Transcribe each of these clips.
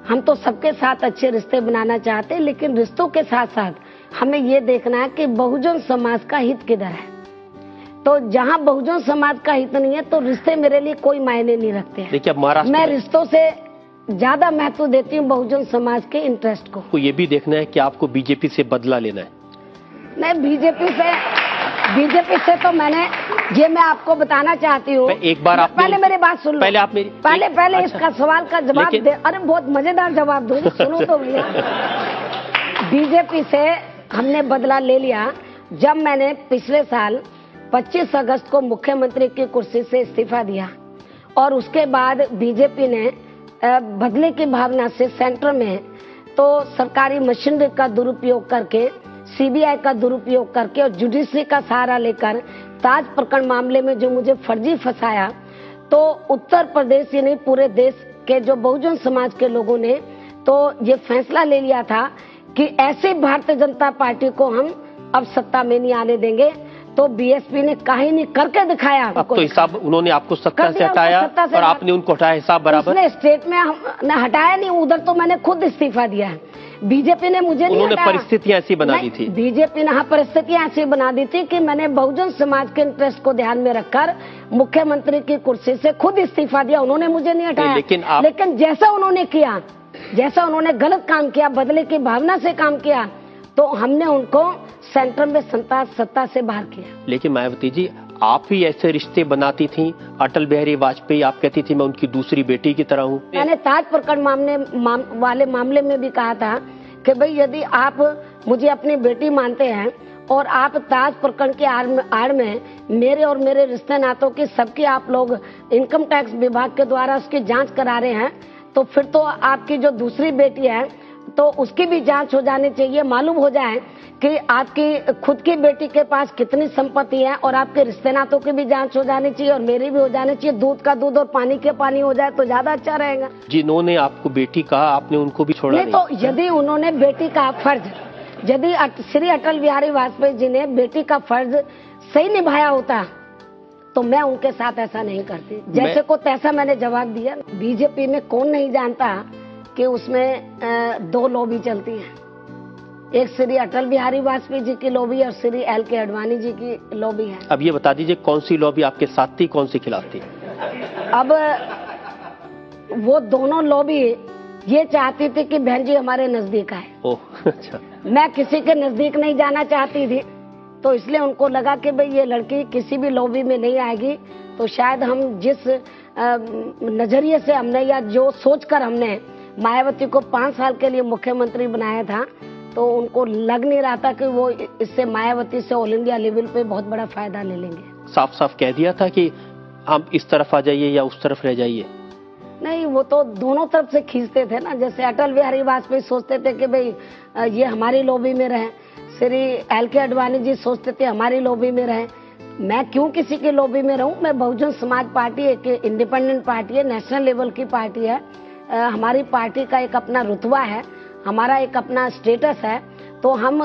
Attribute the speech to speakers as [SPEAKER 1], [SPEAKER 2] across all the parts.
[SPEAKER 1] हम तो सबके साथ अच्छे रिश्ते बनाना चाहते हैं, लेकिन रिश्तों के साथ साथ हमें ये देखना है कि बहुजन समाज का हित किधर है। तो जहाँ बहुजन समाज का हित नहीं है तो रिश्ते मेरे लिए कोई मायने नहीं रखते हैं।
[SPEAKER 2] देखिए, अब महाराष्ट्र
[SPEAKER 1] मैं रिश्तों से ज्यादा महत्व देती हूँ बहुजन समाज के इंटरेस्ट को।
[SPEAKER 2] ये भी देखना है कि आपको बीजेपी से बदला लेना है।
[SPEAKER 1] नहीं, बीजेपी से तो मैं आपको बताना चाहती हूँ।
[SPEAKER 2] एक बार आप
[SPEAKER 1] पहले मेरी बात सुन लो।
[SPEAKER 2] पहले आप मेरी
[SPEAKER 1] पहले इसका सवाल का जवाब दे। अरे बहुत मजेदार जवाब दूँ, सुनो तो भैया। बीजेपी से हमने बदला ले लिया जब मैंने पिछले साल 25 अगस्त को मुख्यमंत्री की कुर्सी से इस्तीफा दिया और उसके बाद बीजेपी ने बदले की भावना से सेंटर में तो सरकारी मशीनरी का दुरुपयोग करके, सीबीआई का दुरुपयोग करके और जुडिशरी का सहारा लेकर ताज प्रकरण मामले में जो मुझे फर्जी फंसाया, तो उत्तर प्रदेश ही नहीं पूरे देश के जो बहुजन समाज के लोगों ने तो ये फैसला ले लिया था कि ऐसे भारतीय जनता पार्टी को हम अब सत्ता में नहीं आने देंगे। तो बीएसपी ने कहीं नहीं करके दिखाया।
[SPEAKER 2] अब तो हिसाब उन्होंने आपको सत्ता से हटाया और आपने उनको हटाया, हिसाब बराबर।
[SPEAKER 1] उसने स्टेट में हमने हटाया नहीं, उधर तो मैंने खुद इस्तीफा दिया है। बीजेपी ने मुझे नहीं हटाया।
[SPEAKER 2] परिस्थितियां ऐसी बना दी थी
[SPEAKER 1] बीजेपी ने। हाँ, परिस्थितियां ऐसी बना दी थी कि मैंने बहुजन समाज के इंटरेस्ट को ध्यान में रखकर मुख्यमंत्री की कुर्सी से खुद इस्तीफा दिया। उन्होंने मुझे नहीं हटाया। लेकिन जैसा उन्होंने किया, जैसा उन्होंने गलत काम किया, बदले की भावना से काम किया, तो हमने उनको सेंटर में सत्ता से बाहर किया।
[SPEAKER 2] लेकिन मायावती जी, आप ही ऐसे रिश्ते बनाती थी। अटल बिहारी वाजपेयी, आप कहती थी मैं उनकी दूसरी बेटी की तरह हूँ।
[SPEAKER 1] मैंने ताज प्रकरण वाले मामले में भी कहा था कि भाई यदि आप मुझे अपनी बेटी मानते हैं और आप ताज प्रकरण के आड़ में मेरे और मेरे रिश्ते नातों की सबकी आप लोग इनकम टैक्स विभाग के द्वारा उसकी जांच करा रहे हैं, तो फिर तो आपकी जो दूसरी बेटी है तो उसकी भी जांच हो जानी चाहिए। मालूम हो जाए कि आपकी खुद की बेटी के पास कितनी संपत्ति है और आपके रिश्ते नातों की भी जांच हो जानी चाहिए और मेरी भी हो जानी चाहिए। दूध का दूध और पानी के पानी हो जाए तो ज्यादा अच्छा रहेगा।
[SPEAKER 2] जिन्होंने आपको बेटी कहा, आपने उनको भी छोड़ा नहीं?
[SPEAKER 1] तो यदि उन्होंने बेटी का फर्ज, यदि श्री अटल बिहारी वाजपेयी जी ने बेटी का फर्ज सही निभाया होता तो मैं उनके साथ ऐसा नहीं करती। जैसे को तैसा मैंने जवाब दिया। बीजेपी में कौन नहीं जानता कि उसमें दो लॉबी चलती हैं, एक श्री अटल बिहारी वाजपेयी जी की लॉबी और श्री LK आडवाणी जी की लॉबी है।
[SPEAKER 2] अब ये बता दीजिए कौन सी लॉबी आपके साथ थी, कौन सी खिलाफ थी?
[SPEAKER 1] अब वो दोनों लॉबी ये चाहती थी कि बहन जी हमारे नजदीक आए।
[SPEAKER 2] ओह, अच्छा।
[SPEAKER 1] मैं किसी के नजदीक नहीं जाना चाहती थी, तो इसलिए उनको लगा कि भाई ये लड़की किसी भी लॉबी में नहीं आएगी, तो शायद हम जिस नजरिए से हमने या जो सोचकर हमने मायावती को 5 साल के लिए मुख्यमंत्री बनाया था, तो उनको लग नहीं रहा था कि वो इससे मायावती से ऑल इंडिया लेवल पे बहुत बड़ा फायदा ले लेंगे।
[SPEAKER 2] साफ साफ कह दिया था कि हम इस तरफ आ जाइए या उस तरफ रह जाइए?
[SPEAKER 1] नहीं, वो तो दोनों तरफ से खींचते थे ना। जैसे अटल बिहारी वाजपेयी सोचते थे कि भाई ये हमारी लॉबी में रहे, श्री LK आडवाणी जी सोचते थे हमारी लॉबी में रहे। मैं क्यों किसी की लॉबी में रहूं? मैं बहुजन समाज पार्टी एक इंडिपेंडेंट पार्टी है, नेशनल लेवल की पार्टी है। हमारी पार्टी का एक अपना रुतबा है, हमारा एक अपना स्टेटस है, तो हम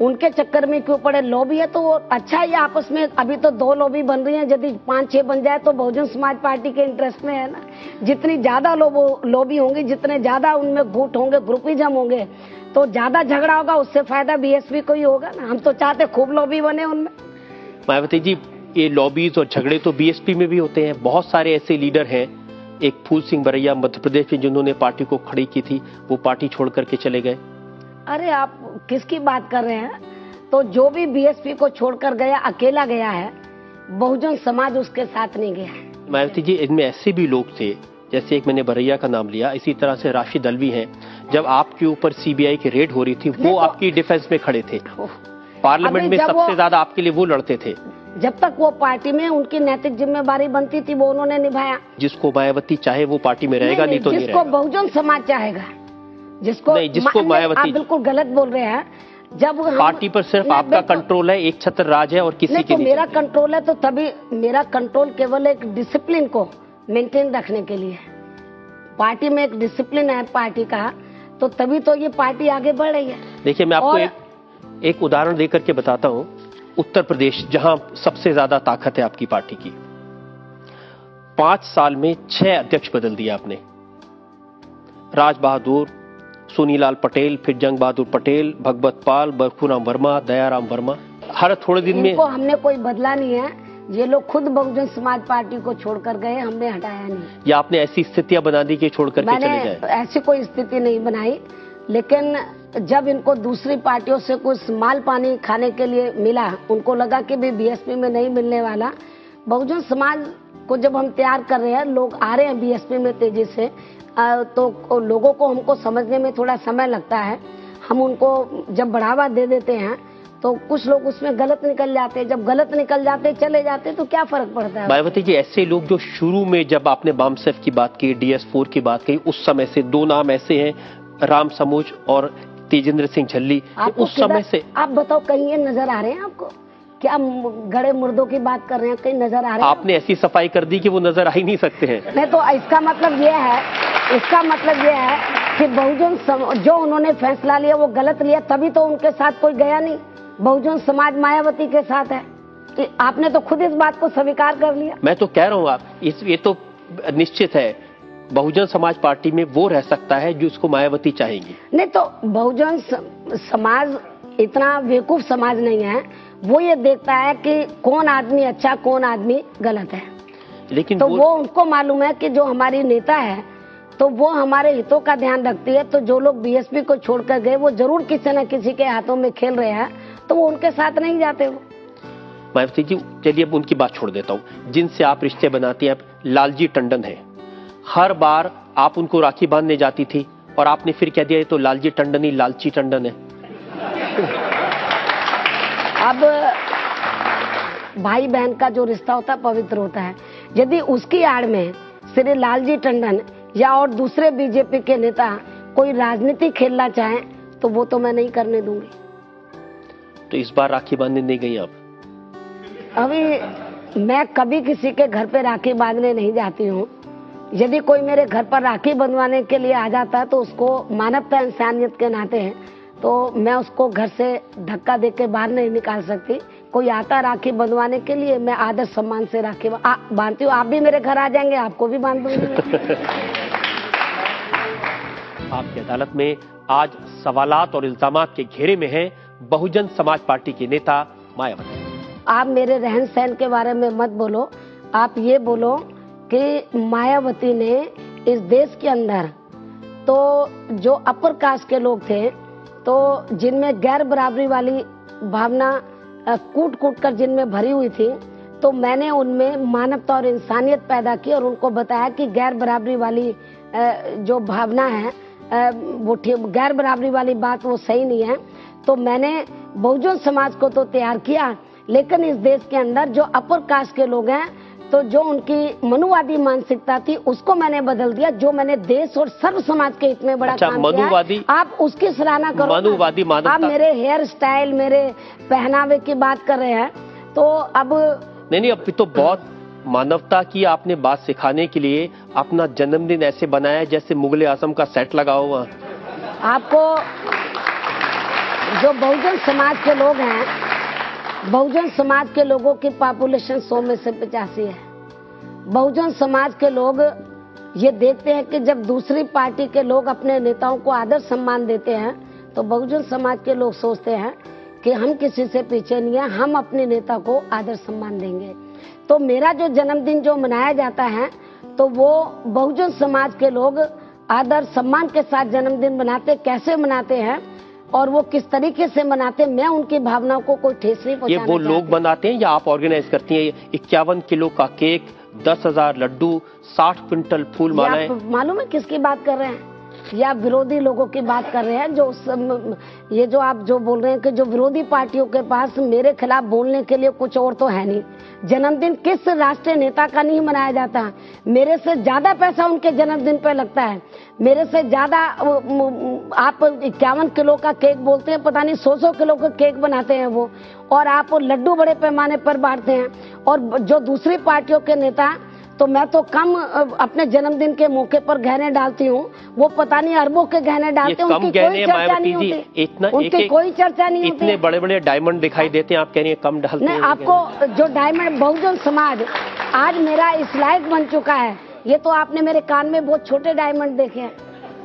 [SPEAKER 1] उनके चक्कर में क्यों पड़े? लॉबी है तो वो अच्छा ही आपस में। अभी तो 2 लॉबी बन रही हैं, यदि 5-6 बन जाए तो बहुजन समाज पार्टी के इंटरेस्ट में है ना। जितनी ज्यादा लॉबी होंगी, जितने ज्यादा उनमें गुट होंगे, ग्रुपिज्म होंगे, तो ज्यादा झगड़ा होगा, उससे फायदा बीएसपी को ही होगा ना। हम तो चाहते खूब लॉबी बने उनमें।
[SPEAKER 2] मायावती जी, ये लॉबीज और झगड़े तो बीएसपी में भी होते हैं। बहुत सारे ऐसे लीडर हैं, एक फूल सिंह बरैया मध्य प्रदेश में जिन्होंने पार्टी को खड़ी की थी, वो पार्टी छोड़ करके चले गए।
[SPEAKER 1] अरे आप किसकी बात कर रहे हैं? तो जो भी बीएसपी को छोड़कर गया अकेला गया है, बहुजन समाज उसके साथ नहीं गया है।
[SPEAKER 2] मायावती जी, इनमें ऐसे भी लोग थे, जैसे एक मैंने बरैया का नाम लिया, इसी तरह से राशिद अलवी हैं। जब आपके ऊपर सीबीआई की रेड हो रही थी, वो आपकी डिफेंस में खड़े थे। पार्लियामेंट में सबसे ज्यादा आपके लिए वो लड़ते थे।
[SPEAKER 1] जब तक वो पार्टी में उनकी नैतिक जिम्मेदारी बनती थी, वो उन्होंने निभाया।
[SPEAKER 2] जिसको मायावती चाहे वो पार्टी में रहेगा, नहीं तो नहीं रहेगा।
[SPEAKER 1] जिसको बहुजन समाज चाहेगा, जिसको मायावती। आप बिल्कुल गलत बोल रहे हैं। जब
[SPEAKER 2] पार्टी पर सिर्फ आपका कंट्रोल है, एक छत्र राज है और किसी के नहीं।
[SPEAKER 1] मेरा कंट्रोल है तो तभी मेरा कंट्रोल केवल एक डिसिप्लिन को मेंटेन रखने के लिए। पार्टी में एक डिसिप्लिन है पार्टी का, तो तभी तो ये पार्टी आगे बढ़ रही है।
[SPEAKER 2] देखिए, मैं आपको एक उदाहरण देकर के बताता हूँ। उत्तर प्रदेश, जहां सबसे ज्यादा ताकत है आपकी पार्टी की, 5 साल में 6 अध्यक्ष बदल दिया आपने। राज बहादुर, सोनीलाल पटेल, फिर जंग बहादुर पटेल, भगवत पाल, बरखूराम वर्मा, दयाराम वर्मा, हर थोड़े दिन में।
[SPEAKER 1] इनको हमने कोई बदला नहीं है, ये लोग खुद बहुजन समाज पार्टी को छोड़कर गए, हमने हटाया नहीं।
[SPEAKER 2] या आपने ऐसी स्थितियां बना दी कि छोड़ करके चले जाए?
[SPEAKER 1] मैंने ऐसी कोई स्थिति नहीं बनाई, लेकिन जब इनको दूसरी पार्टियों से कुछ माल पानी खाने के लिए मिला, उनको लगा कि भी बीएसपी में नहीं मिलने वाला। बहुजन समाज को जब हम तैयार कर रहे हैं, लोग आ रहे हैं बीएसपी में तेजी से, तो लोगों को हमको समझने में थोड़ा समय लगता है। हम उनको जब बढ़ावा दे देते हैं तो कुछ लोग उसमें गलत निकल जाते हैं, जब गलत निकल जाते चले जाते तो क्या फर्क पड़ता है?
[SPEAKER 2] मायावती जी, ऐसे लोग जो शुरू में जब आपने बामसेफ की बात की, DS4 की बात की, उस समय से दो नाम ऐसे हैं, राम समूज और तेजेंद्र सिंह झल्ली, उस समय से आप
[SPEAKER 1] बताओ, कहीं ये नजर आ रहे हैं आपको? क्या गड़े मुर्दों की बात कर रहे हैं, कहीं नजर आ रहे हैं?
[SPEAKER 2] आपने ऐसी सफाई कर दी कि वो नजर आ ही नहीं सकते हैं।
[SPEAKER 1] नहीं तो इसका मतलब ये है कि बहुजन जो उन्होंने फैसला लिया वो गलत लिया, तभी तो उनके साथ कोई गया नहीं। बहुजन समाज मायावती के साथ है, आपने तो खुद इस बात को स्वीकार कर लिया।
[SPEAKER 2] मैं तो कह रहा हूँ ये तो निश्चित है, बहुजन समाज पार्टी में वो रह सकता है जो उसको मायावती चाहेंगी। नहीं
[SPEAKER 1] तो बहुजन समाज इतना बेवकूफ समाज नहीं है, वो ये देखता है कि कौन आदमी अच्छा कौन आदमी गलत है।
[SPEAKER 2] लेकिन
[SPEAKER 1] तो वो उनको मालूम है कि जो हमारी नेता है तो वो हमारे हितों का ध्यान रखती है, तो जो लोग बीएसपी को छोड़कर गए वो जरूर किसी न किसी के हाथों में खेल रहे हैं, तो वो उनके साथ नहीं जाते। वो
[SPEAKER 2] मायावती जी, चलिए अब उनकी बात छोड़ देता हूँ। जिनसे आप रिश्ते बनाती हैं, लालजी टंडन है, हर बार आप उनको राखी बांधने जाती थी और आपने फिर कह दिया ये तो लालजी टंडन ही लालची टंडन है।
[SPEAKER 1] अब भाई बहन का जो रिश्ता होता है पवित्र होता है, यदि उसकी आड़ में श्री लालजी टंडन या और दूसरे बीजेपी के नेता कोई राजनीति खेलना चाहे तो वो तो मैं नहीं करने दूंगी।
[SPEAKER 2] तो इस बार राखी बांधने नहीं गई आप?
[SPEAKER 1] अभी मैं कभी किसी के घर पे राखी बांधने नहीं जाती हूँ। यदि कोई मेरे घर पर राखी बंधवाने के लिए आ जाता है तो उसको मानवता इंसानियत के नाते है, तो मैं उसको घर से धक्का दे के बाहर नहीं निकाल सकती। कोई आता राखी बंधवाने के लिए, मैं आदर सम्मान से राखी बांधती हूँ। आप भी मेरे घर आ जाएंगे, आपको भी बांध दूंगी।
[SPEAKER 2] आपकी अदालत में आज सवालात और इल्जामात के घेरे में है बहुजन समाज पार्टी के नेता मायावती।
[SPEAKER 1] आप मेरे रहन सहन के बारे में मत बोलो, आप ये बोलो कि मायावती ने इस देश के अंदर तो जो अपर कास्ट के लोग थे, तो जिनमें गैर बराबरी वाली भावना कूट कूट कर जिनमें भरी हुई थी, तो मैंने उनमें मानवता और इंसानियत पैदा की और उनको बताया कि गैर बराबरी वाली जो भावना है वो गैर बराबरी वाली बात वो सही नहीं है। तो मैंने बहुजन समाज को तो तैयार किया, लेकिन इस देश के अंदर जो अपर कास्ट के लोग हैं, तो जो उनकी मनुवादी मानसिकता थी उसको मैंने बदल दिया। जो मैंने देश और सर्व समाज के हित में बड़ा काम किया, आप उसकी सराहना करो।
[SPEAKER 2] मनुवादी
[SPEAKER 1] आप मेरे हेयर स्टाइल, मेरे पहनावे की बात कर रहे हैं, तो अब
[SPEAKER 2] नहीं, अब तो बहुत मानवता की आपने बात सिखाने के लिए अपना जन्मदिन ऐसे बनाया जैसे मुगले आजम का सेट लगा हुआ।
[SPEAKER 1] आपको जो बहुजन समाज के लोग हैं, बहुजन समाज के लोगों की पॉपुलेशन 100 में से 85 है। बहुजन समाज के लोग ये देखते हैं कि जब दूसरी पार्टी के लोग अपने नेताओं को आदर सम्मान देते हैं, तो बहुजन समाज के लोग सोचते हैं कि हम किसी से पीछे नहीं है, हम अपने नेता को आदर सम्मान देंगे। तो मेरा जो जन्मदिन जो मनाया जाता है, तो वो बहुजन समाज के लोग आदर सम्मान के साथ जन्मदिन मनाते, कैसे मनाते हैं और वो किस तरीके से मनाते, मैं उनकी भावनाओं को कोई ठेस नहीं पहुंचाना चाहती।
[SPEAKER 2] ये वो लोग बनाते हैं या आप ऑर्गेनाइज करती हैं? 51 किलो का केक, 10,000 लड्डू, 60 क्विंटल फूल मालाएं।
[SPEAKER 1] मालूम है किसकी बात कर रहे हैं? या विरोधी लोगों की बात कर रहे हैं? जो ये जो आप जो बोल रहे हैं कि जो विरोधी पार्टियों के पास मेरे खिलाफ बोलने के लिए कुछ और तो है नहीं। जन्मदिन किस राष्ट्रीय नेता का नहीं मनाया जाता? मेरे से ज्यादा पैसा उनके जन्मदिन पे लगता है। मेरे से ज्यादा आप 51 किलो का केक बोलते हैं, पता नहीं 100 किलो का केक बनाते हैं वो, और आप लड्डू बड़े पैमाने पर बांटते हैं। और जो दूसरी पार्टियों के नेता, तो मैं तो कम अपने जन्मदिन के मौके पर गहने डालती हूँ, वो पता नहीं अरबों के गहने डालते हैं। उनकी कोई चर्चा नहीं होती, उनकी कोई चर्चा नहीं होती।
[SPEAKER 2] इतने बड़े बड़े डायमंड दिखाई देते हैं, आप कह रही हैं कम डालते हैं।
[SPEAKER 1] नहीं, आपको जो डायमंड, बहुजन समाज आज मेरा इस लायक बन चुका है। ये तो आपने मेरे कान में बहुत छोटे डायमंड देखे हैं।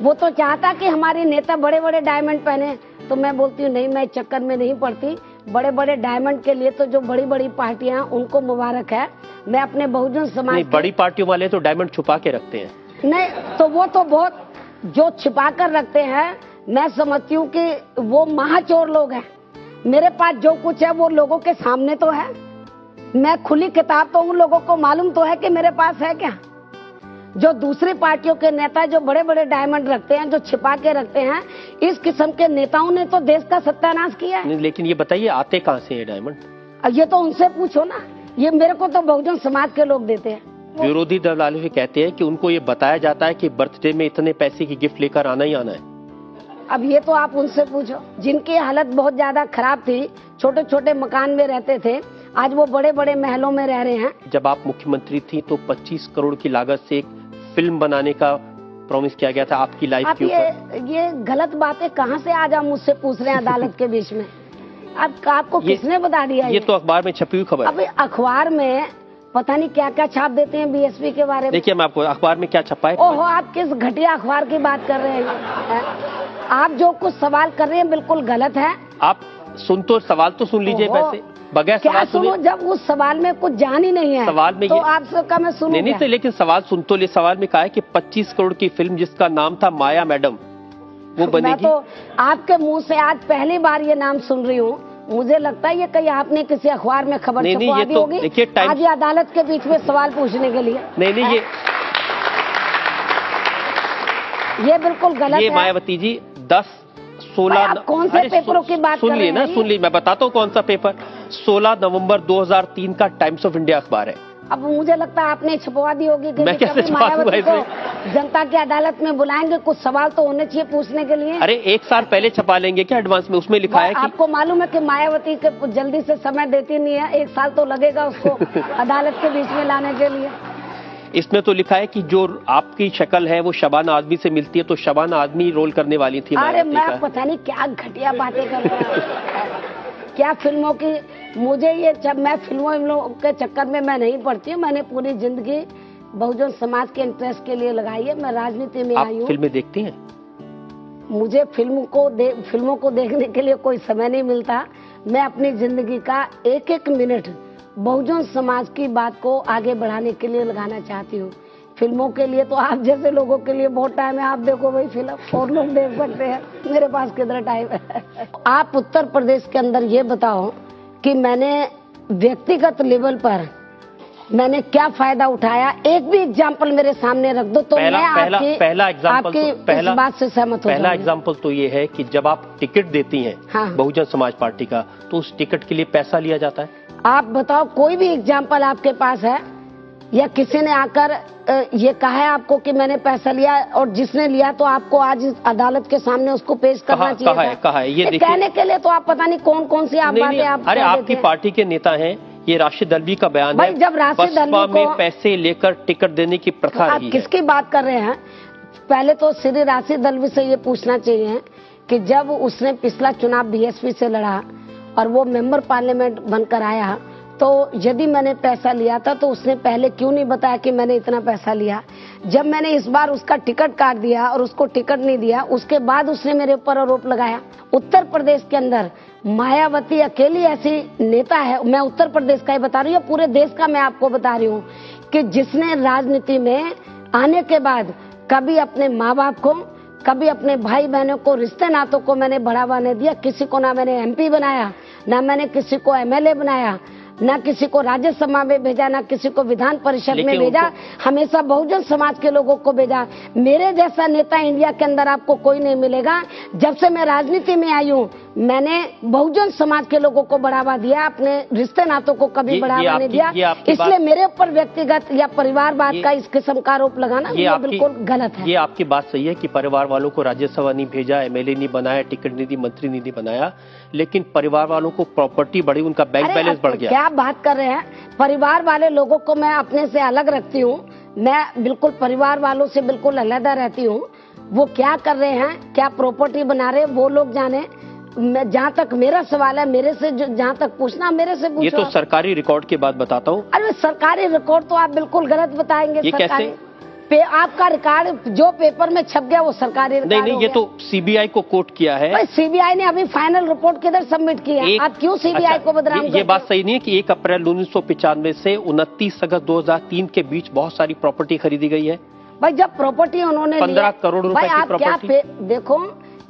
[SPEAKER 1] वो तो चाहता कि हमारी नेता बड़े बड़े डायमंड पहने, तो मैं बोलती हूँ नहीं, मैं चक्कर में नहीं पड़ती। बड़े बड़े डायमंड के लिए तो जो बड़ी बड़ी पार्टियां उनको मुबारक है। मैं अपने बहुजन समाज
[SPEAKER 2] बड़ी पार्टियों वाले तो डायमंड छुपा के रखते हैं।
[SPEAKER 1] नहीं, तो वो तो बहुत जो छिपा कर रखते हैं, मैं समझती हूँ कि वो महाचोर लोग हैं। मेरे पास जो कुछ है वो लोगों के सामने तो है। मैं खुली किताब, तो उन लोगों को मालूम तो है कि मेरे पास है क्या। जो दूसरी पार्टियों के नेता जो बड़े बड़े डायमंड रखते हैं, जो छिपा के रखते हैं, इस किस्म के नेताओं ने तो देश का सत्यानाश किया है।
[SPEAKER 2] लेकिन ये बताइए आते कहाँ से ये डायमंड?
[SPEAKER 1] ये तो उनसे पूछो ना, ये मेरे को तो बहुजन समाज के लोग देते हैं।
[SPEAKER 2] विरोधी दल वाले कहते हैं कि उनको ये बताया जाता है कि बर्थडे में इतने पैसे की गिफ्ट लेकर आना ही आना है।
[SPEAKER 1] अब ये तो आप उनसे पूछो, जिनकी हालत बहुत ज्यादा खराब थी, छोटे छोटे मकान में रहते थे, आज वो बड़े बड़े महलों में रह रहे हैं।
[SPEAKER 2] जब आप मुख्यमंत्री थी तो 25 करोड़ की लागत से एक फिल्म बनाने का प्रॉमिस किया गया था आपकी लाइफ के ऊपर।
[SPEAKER 1] ये गलत बातें कहाँ से आज आप मुझसे पूछ रहे हैं अदालत के बीच में? आपको किसने बता दिया?
[SPEAKER 2] ये तो अखबार में छपी हुई खबर।
[SPEAKER 1] अब अखबार में पता नहीं क्या क्या छाप देते हैं बीएसपी के बारे में।
[SPEAKER 2] देखिए मैं आपको अखबार में क्या छपा है।
[SPEAKER 1] ओहो, आप किस घटिया अखबार की बात कर रहे हैं? आप जो कुछ सवाल कर रहे हैं बिल्कुल गलत है।
[SPEAKER 2] आप सवाल तो सुन लीजिए वैसे, बगैर
[SPEAKER 1] क्या
[SPEAKER 2] सवाल
[SPEAKER 1] सुनो, जब उस सवाल में कुछ जान ही नहीं है
[SPEAKER 2] सवाल में
[SPEAKER 1] तो आपसे का मैं सुनूं
[SPEAKER 2] नहीं तो, लेकिन सवाल सुन तो ले। सवाल में कहा है कि 25 करोड़ की फिल्म जिसका नाम था माया मैडम, वो बनेगी।
[SPEAKER 1] मैं तो आपके मुंह से आज पहली बार ये नाम सुन रही हूँ। मुझे लगता है ये कहीं आपने किसी अखबार में खबर छपवा दी होगी। आज ये अदालत के बीच में सवाल पूछने के लिए।
[SPEAKER 2] नहीं,
[SPEAKER 1] ये बिल्कुल गलत है।
[SPEAKER 2] मायावती जी 10-16
[SPEAKER 1] आप कौन से पेपरों की बात कर रहे हैं?
[SPEAKER 2] सुन ली, मैं बताता हूँ कौन सा पेपर। 16 नवंबर 2003 का टाइम्स ऑफ इंडिया अखबार है।
[SPEAKER 1] अब मुझे लगता है आपने छपवा दी होगी।
[SPEAKER 2] मैं कैसे
[SPEAKER 1] मायावती को जनता की अदालत में बुलाएंगे, कुछ सवाल तो होने चाहिए पूछने के लिए।
[SPEAKER 2] अरे 1 साल पहले छपा लेंगे क्या एडवांस में? उसमें लिखा है कि
[SPEAKER 1] आपको मालूम है कि मायावती के जल्दी से समय देती नहीं है, 1 साल तो लगेगा उसको अदालत के बीच में लाने के लिए।
[SPEAKER 2] इसमें तो लिखा है कि जो आपकी शक्ल है वो शबाना आदमी से मिलती है, तो शबाना आदमी रोल करने वाली थी।
[SPEAKER 1] अरे मैं पता नहीं क्या घटिया बातें कर रहा हूँ। क्या फिल्मों की, मुझे ये जब मैं फिल्मों के चक्कर में मैं नहीं पड़ती हूँ। मैंने पूरी जिंदगी बहुजन समाज के इंटरेस्ट के लिए लगाई है। मैं राजनीति में आई हूँ।
[SPEAKER 2] फिल्में देखती हैं?
[SPEAKER 1] मुझे फिल्मों को देखने के लिए कोई समय नहीं मिलता। मैं अपनी जिंदगी का एक एक मिनट बहुजन समाज की बात को आगे बढ़ाने के लिए लगाना चाहती हूँ। फिल्मों के लिए तो आप जैसे लोगों के लिए बहुत टाइम है। आप देखो भाई फिल्म, और लोग देख सकते हैं, मेरे पास कितना टाइम है। आप उत्तर प्रदेश के अंदर ये बताओ कि मैंने व्यक्तिगत लेवल पर मैंने क्या फायदा उठाया? एक भी एग्जाम्पल मेरे सामने रख दो तो मैं
[SPEAKER 2] पहला एग्जाम्पल
[SPEAKER 1] इस बात से सहमत हूँ।
[SPEAKER 2] पहला एग्जाम्पल तो ये है कि जब आप टिकट देती हैं बहुजन समाज पार्टी का, तो उस टिकट के लिए पैसा लिया जाता है।
[SPEAKER 1] आप बताओ कोई भी एग्जाम्पल आपके पास है या किसी ने आकर ये कहा है आपको कि मैंने पैसा लिया, और जिसने लिया तो आपको आज इस अदालत के सामने उसको पेश करना चाहिए।
[SPEAKER 2] कहा है ये
[SPEAKER 1] कहने के लिए तो आप पता नहीं कौन कौन सी बातें आप।
[SPEAKER 2] अरे आपकी पार्टी के नेता हैं, ये राशिद दलवी का बयान है।
[SPEAKER 1] जब राशिद दलवी
[SPEAKER 2] में पैसे लेकर टिकट देने की प्रथा रही है।
[SPEAKER 1] किसकी बात कर रहे हैं? पहले तो श्री राशिद दलवी से ये पूछना चाहिए कि जब उसने पिछला चुनाव बीएसपी से लड़ा और वो मेंबर पार्लियामेंट बनकर आया, तो यदि मैंने पैसा लिया था तो उसने पहले क्यों नहीं बताया कि मैंने इतना पैसा लिया? जब मैंने इस बार उसका टिकट काट दिया और उसको टिकट नहीं दिया, उसके बाद उसने मेरे ऊपर आरोप लगाया। उत्तर प्रदेश के अंदर मायावती अकेली ऐसी नेता है, मैं उत्तर प्रदेश का ही बता रही हूँ, पूरे देश का मैं आपको बता रही हूँ, कि जिसने राजनीति में आने के बाद कभी अपने माँ बाप को, कभी अपने भाई बहनों को, रिश्ते नातों को मैंने बढ़ावा नहीं दिया। किसी को ना मैंने एमपी बनाया, ना मैंने किसी को एमएलए बनाया, ना किसी को राज्यसभा में भेजा, ना किसी को विधान परिषद में भेजा। हमेशा बहुजन समाज के लोगों को भेजा। मेरे जैसा नेता इंडिया के अंदर आपको कोई नहीं मिलेगा। जब से मैं राजनीति में आई हूँ, मैंने बहुजन समाज के लोगों को बढ़ावा दिया, अपने रिश्ते नातों को कभी बढ़ावा नहीं दिया। इसलिए मेरे ऊपर व्यक्तिगत या परिवारवाद का इस किस्म का आरोप लगाना ये बिल्कुल गलत है।
[SPEAKER 2] ये आपकी बात सही है कि परिवार वालों को राज्यसभा नहीं भेजा, एमएलए नहीं बनाया, टिकट नहीं दी, मंत्री नहीं बनाया, लेकिन परिवार वालों को प्रॉपर्टी बढ़ी, उनका बैंक बैलेंस बढ़ गया।
[SPEAKER 1] क्या बात कर रहे हैं? परिवार वाले लोगों को मैं अपने से अलग रखती हूँ। मैं बिल्कुल परिवार वालों से बिल्कुल अलग रहती हूँ। वो क्या कर रहे हैं, क्या प्रॉपर्टी बना रहे हैं, वो लोग जाने। मैं जहाँ तक मेरा सवाल है, मेरे से जहाँ तक पूछना मेरे से पूछो।
[SPEAKER 2] ये तो सरकारी रिकॉर्ड की बात बताता हूँ।
[SPEAKER 1] अरे सरकारी रिकॉर्ड तो आप बिल्कुल गलत बताएंगे।
[SPEAKER 2] ये कैसे?
[SPEAKER 1] आपका रिकॉर्ड जो पेपर में छप गया वो सरकारी रिकॉर्ड
[SPEAKER 2] नहीं, ये तो सीबीआई को कोट किया है।
[SPEAKER 1] सीबीआई ने अभी फाइनल रिपोर्ट किधर सबमिट की है? आप क्यों सीबीआई को बदनाम करते हैं?
[SPEAKER 2] ये बात सही नहीं है कि 1 अप्रैल 1995 से 29 अगस्त 2003 के बीच बहुत सारी प्रॉपर्टी खरीदी गई है।
[SPEAKER 1] भाई जब प्रॉपर्टी उन्होंने
[SPEAKER 2] 15 करोड़ रुपए की प्रॉपर्टी।
[SPEAKER 1] देखो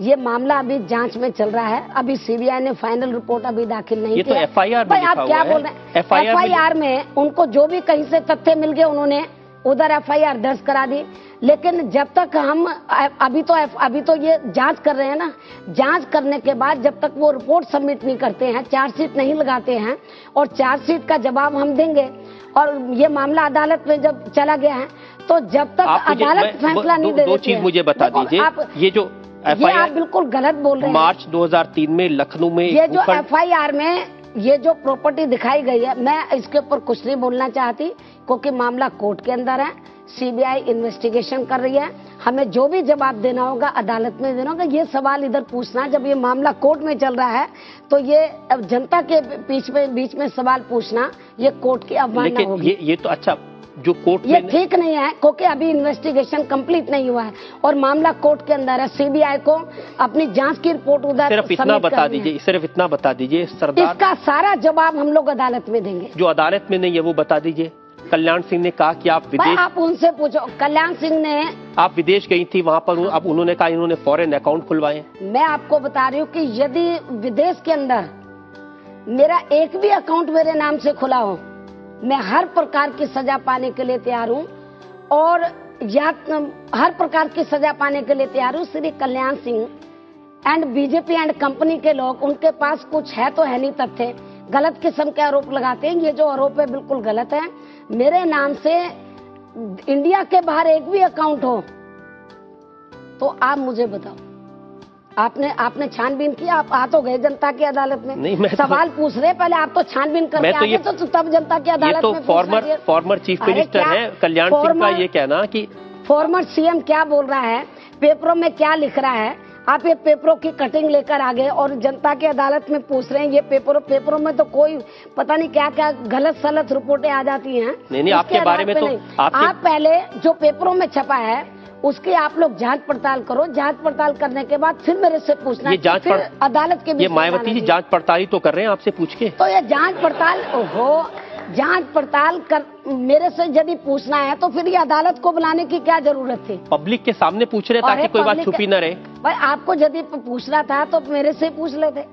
[SPEAKER 1] ये मामला अभी जांच में चल रहा है, अभी सीबीआई ने फाइनल रिपोर्ट अभी दाखिल नहीं किया।
[SPEAKER 2] ये तो एफआईआर में
[SPEAKER 1] आप क्या बोल रहे हैं? एफआईआर में उनको जो भी कहीं से तथ्य मिल गए उन्होंने उधर एफआईआर दर्ज करा दी। लेकिन जब तक हम अभी तो ये जांच कर रहे हैं ना, जांच करने के बाद जब तक वो रिपोर्ट सबमिट नहीं करते हैं, चार्जशीट नहीं लगाते हैं और चार्जशीट का जवाब हम देंगे और ये मामला अदालत में जब चला गया है तो जब तक अदालत फैसला नहीं दे देती है।
[SPEAKER 2] दो चीज मुझे बता दीजिए, ये जो एफआईआर
[SPEAKER 1] आप बिल्कुल गलत बोल रहे हैं।
[SPEAKER 2] मार्च 2003 में लखनऊ में
[SPEAKER 1] ये जो एफआईआर में ये जो प्रॉपर्टी दिखाई गई है, मैं इसके ऊपर कुछ नहीं बोलना चाहती क्योंकि मामला कोर्ट के अंदर है, सीबीआई इन्वेस्टिगेशन कर रही है, हमें जो भी जवाब देना होगा अदालत में देना होगा। ये सवाल इधर पूछना, जब ये मामला कोर्ट में चल रहा है तो ये जनता के बीच में सवाल पूछना ये कोर्ट की अवमानना होगी।
[SPEAKER 2] ये तो अच्छा जो कोर्ट
[SPEAKER 1] ये ठीक नहीं है क्योंकि अभी इन्वेस्टिगेशन कंप्लीट नहीं हुआ है और मामला कोर्ट के अंदर है। सीबीआई को अपनी जांच की रिपोर्ट उधर
[SPEAKER 2] सिर्फ इतना बता दीजिए सरदार,
[SPEAKER 1] इसका सारा जवाब हम लोग अदालत में देंगे।
[SPEAKER 2] जो अदालत में नहीं है वो बता दीजिए। कल्याण सिंह ने कहा कि आप विदेश,
[SPEAKER 1] आप उनसे पूछो। कल्याण सिंह ने,
[SPEAKER 2] आप विदेश गई थी वहां पर, अब उन्होंने कहा इन्होंने फॉरेन अकाउंट खुलवाए।
[SPEAKER 1] मैं आपको बता रही हूँ कि यदि विदेश के अंदर मेरा एक भी अकाउंट मेरे नाम से खुला हो, मैं हर प्रकार की सजा पाने के लिए तैयार हूँ और हर प्रकार की सजा पाने के लिए तैयार हूँ। Shri Kalyan Singh and BJP and company के लोग, उनके पास कुछ है तो है नहीं तथ्य, गलत किस्म के आरोप लगाते हैं। ये जो आरोप है बिल्कुल गलत है। मेरे नाम से इंडिया के बाहर एक भी अकाउंट हो तो आप मुझे बताओ। आपने छानबीन की, आप आ तो गए जनता की अदालत में।
[SPEAKER 2] नहीं, मैं
[SPEAKER 1] सवाल पूछ रहे, पहले आप तो छानबीन करके आगे तो तब जनता की अदालत में।
[SPEAKER 2] तो फॉर्मर चीफ मिनिस्टर है कल्याण सिंह का ये कहना कि
[SPEAKER 1] फॉर्मर सीएम क्या बोल रहा है, पेपरों में क्या लिख रहा है, आप ये पेपरों की कटिंग लेकर आ गए और जनता की अदालत में पूछ रहे हैं। ये पेपरों में तो कोई पता नहीं क्या क्या गलत सलत रिपोर्टें आ जाती हैं।
[SPEAKER 2] नहीं, आपके बारे में तो
[SPEAKER 1] आप पहले जो पेपरों में छपा है उसकी आप लोग जांच पड़ताल करो, जांच पड़ताल करने के बाद फिर मेरे से पूछना।
[SPEAKER 2] ये जांच
[SPEAKER 1] अदालत के
[SPEAKER 2] ये मायावती जी जांच पड़ताल तो कर रहे हैं आपसे पूछ के,
[SPEAKER 1] तो ये जांच पड़ताल जांच पड़ताल कर मेरे से यदि पूछना है तो फिर ये अदालत को बुलाने की क्या जरूरत थी?
[SPEAKER 2] पब्लिक के सामने पूछ रहे ताकि कोई बात छुपी न रहे।
[SPEAKER 1] भाई आपको यदि पूछना था तो मेरे से पूछ लेते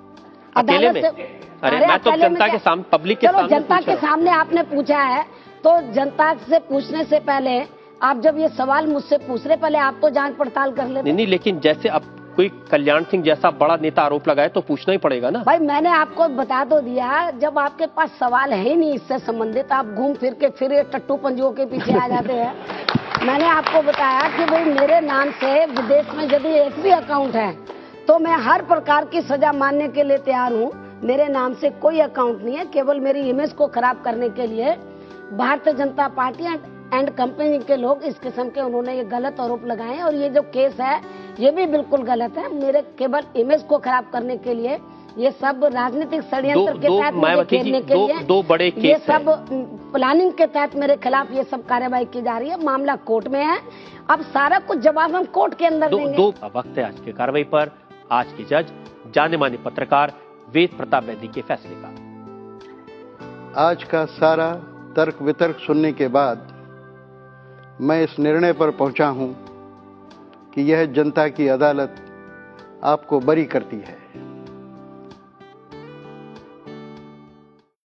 [SPEAKER 2] अकेले में। अरे मैं तो जनता के सामने, पब्लिक के सामने,
[SPEAKER 1] जनता के सामने आपने पूछा है तो जनता से पूछने से पहले आप जब ये सवाल मुझसे पूछ रहे, पहले आप तो जांच पड़ताल कर लेते।
[SPEAKER 2] नहीं, लेकिन जैसे अब कोई कल्याण सिंह जैसा बड़ा नेता आरोप लगाए तो पूछना ही पड़ेगा ना।
[SPEAKER 1] भाई मैंने आपको बता तो दिया, जब आपके पास सवाल है ही नहीं इससे संबंधित, आप घूम फिर के फिर ये टट्टू पंजुओं के पीछे आ जाते हैं। मैंने आपको बताया कि भाई मेरे नाम से विदेश में यदि एक भी अकाउंट है तो मैं हर प्रकार की सजा मानने के लिए तैयार हूँ। मेरे नाम से कोई अकाउंट नहीं है, केवल मेरी इमेज को खराब करने के लिए Bharatiya Janata party and company के लोग इस किस्म के उन्होंने ये गलत आरोप लगाए और ये जो केस है ये भी बिल्कुल गलत है। मेरे केवल इमेज को खराब करने के लिए ये सब राजनीतिक षड्यंत्र के तहत मुझे घेरने के लिए
[SPEAKER 2] दो बड़े केस
[SPEAKER 1] ये सब प्लानिंग के तहत मेरे खिलाफ ये सब कार्रवाई की जा रही है। मामला कोर्ट में है, अब सारा कुछ जवाब हम कोर्ट के अंदर देंगे।
[SPEAKER 2] वक्त है आज की कार्रवाई पर। आज के जज जाने माने पत्रकार वेद प्रताप वैदी के फैसले का।
[SPEAKER 3] आज का सारा तर्क वितर्क सुनने के बाद मैं इस निर्णय पर पहुंचा हूं कि यह जनता की अदालत आपको बरी करती है।